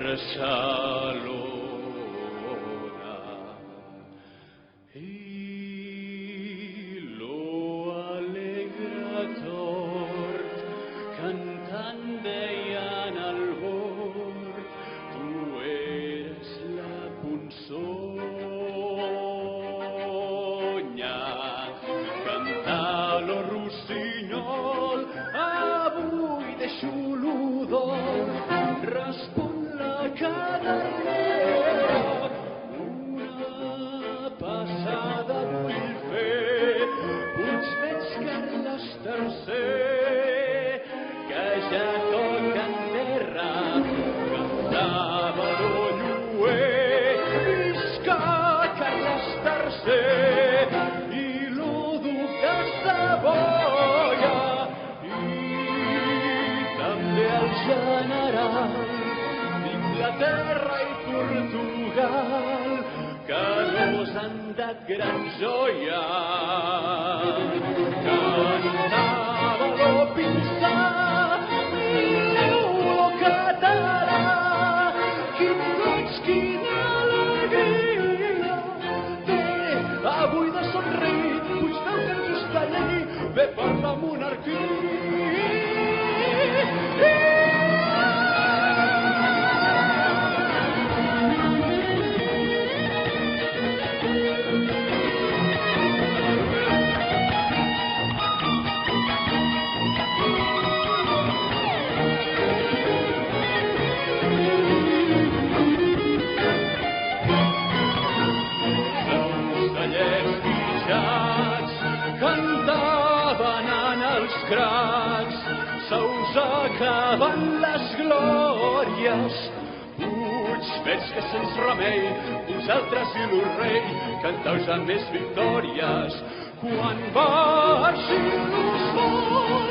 Barcelona. I lo alegre tort, cantant deien al bord, tu eres la ponzonya. Canta lo rossinyol, avui deixo l'odor, respon la cadernera, una passada vull fer, Puigvents Carles III, que ja toca en terra, cantava lo lluer, visca Carles III, i lo duc de Savoia, i també el general d'Inglaterra i Portugal, que nos han dat gran joia. Cantava lo pinsà, lo català, quin goig, quina alegria té avui de somrir, Puigdemont que ens està llei, ve per la monarquia. Cantaven en els cracs, se us acaben les glòries. Puigvents que sens remei, vosaltres i lo rei, canteu ja més victòries. Quan baixi el sol,